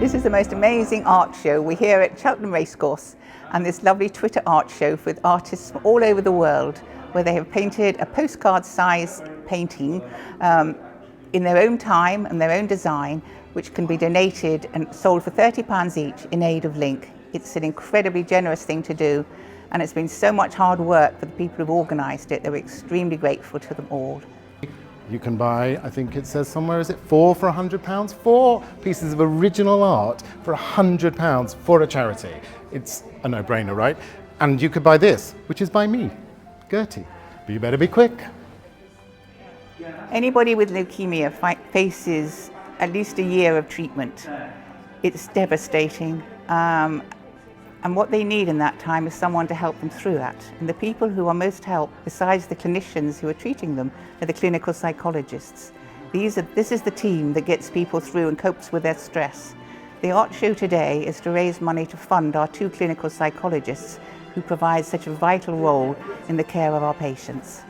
This is the most amazing art show. We're here at Cheltenham Racecourse, and this lovely Twitter art show with artists from all over the world, where they have painted a postcard-size painting in their own time and their own design, which can be donated and sold for £30 each in aid of Link. It's an incredibly generous thing to do, and it's been so much hard work for the people who've organised it. They're extremely grateful to them all. You can buy, I think it says somewhere, is it 4 for £100? 4 pieces of original art for £100 for a charity. It's a no-brainer, right? And you could buy this, which is by me, Gertie. But you better be quick. Anybody with leukemia faces at least a year of treatment. It's devastating. And what they need in that time is someone to help them through that. And the people who are most helped, besides the clinicians who are treating them, are the clinical psychologists. This is the team that gets people through and copes with their stress. The art show today is to raise money to fund our 2 clinical psychologists who provide such a vital role in the care of our patients.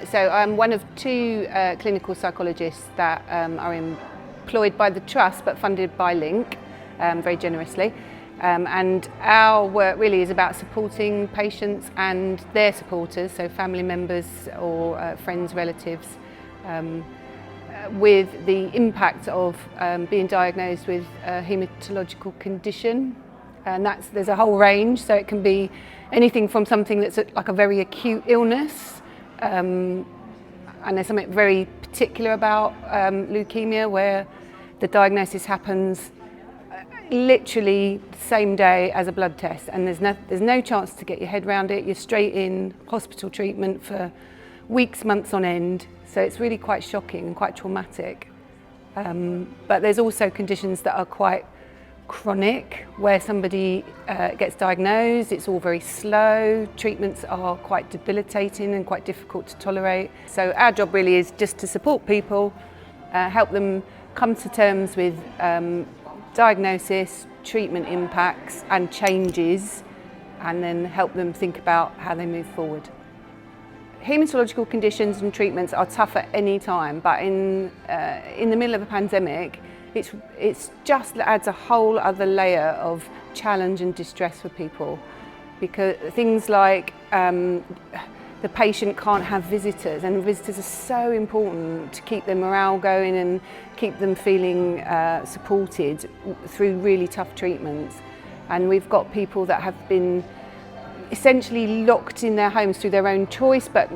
So I'm one of 2 clinical psychologists that are employed by the Trust but funded by Link very generously. And our work really is about supporting patients and their supporters, so family members or friends, relatives, with the impact of being diagnosed with a haematological condition. And there's a whole range, so it can be anything from something that's like a very acute illness, and there's something very particular about leukemia where the diagnosis happens literally the same day as a blood test, and there's no chance to get your head around it. You're straight in hospital treatment for weeks, months on end, so it's really quite shocking and quite traumatic. But there's also conditions that are quite chronic, where somebody gets diagnosed, it's all very slow, treatments are quite debilitating and quite difficult to tolerate. So our job really is just to support people, help them come to terms with diagnosis, treatment impacts and changes, and then help them think about how they move forward. Haematological conditions and treatments are tough at any time, but in the middle of a pandemic, it's just adds a whole other layer of challenge and distress for people, because things like the patient can't have visitors, and visitors are so important to keep their morale going and keep them feeling supported through really tough treatments. And we've got people that have been essentially locked in their homes through their own choice, but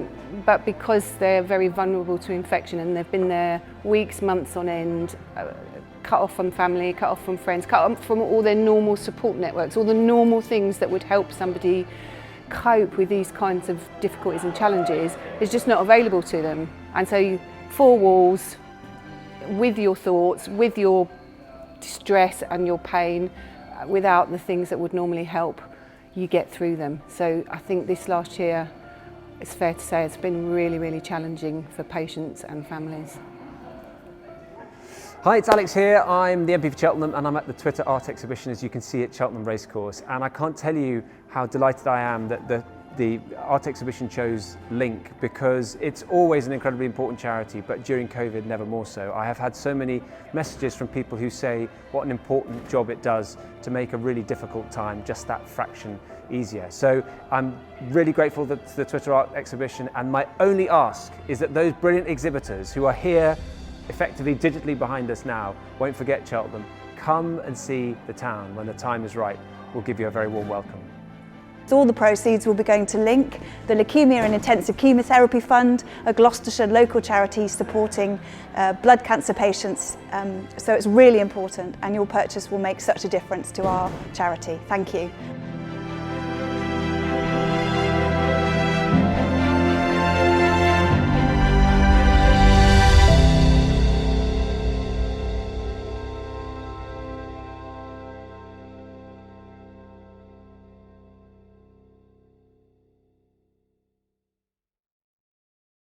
because they're very vulnerable to infection, and they've been there weeks, months on end, cut off from family, cut off from friends, cut off from all their normal support networks, all the normal things that would help somebody cope with these kinds of difficulties and challenges is just not available to them. And so 4 walls with your thoughts, with your distress and your pain, without the things that would normally help you get through them. So I think this last year, it's fair to say it's been really, really challenging for patients and families. Hi, it's Alex here. I'm the MP for Cheltenham, and I'm at the Twitter art exhibition, as you can see, at Cheltenham Racecourse. And I can't tell you how delighted I am that the art exhibition chose Link, because it's always an incredibly important charity, but during COVID, never more so. I have had so many messages from people who say what an important job it does to make a really difficult time just that fraction easier. So I'm really grateful to the Twitter art exhibition, and my only ask is that those brilliant exhibitors who are here effectively digitally behind us now won't forget Cheltenham. Come and see the town when the time is right. We'll give you a very warm welcome. All the proceeds will be going to Link, the Leukemia and Intensive Chemotherapy Fund, a Gloucestershire local charity supporting blood cancer patients. So it's really important, and your purchase will make such a difference to our charity. Thank you.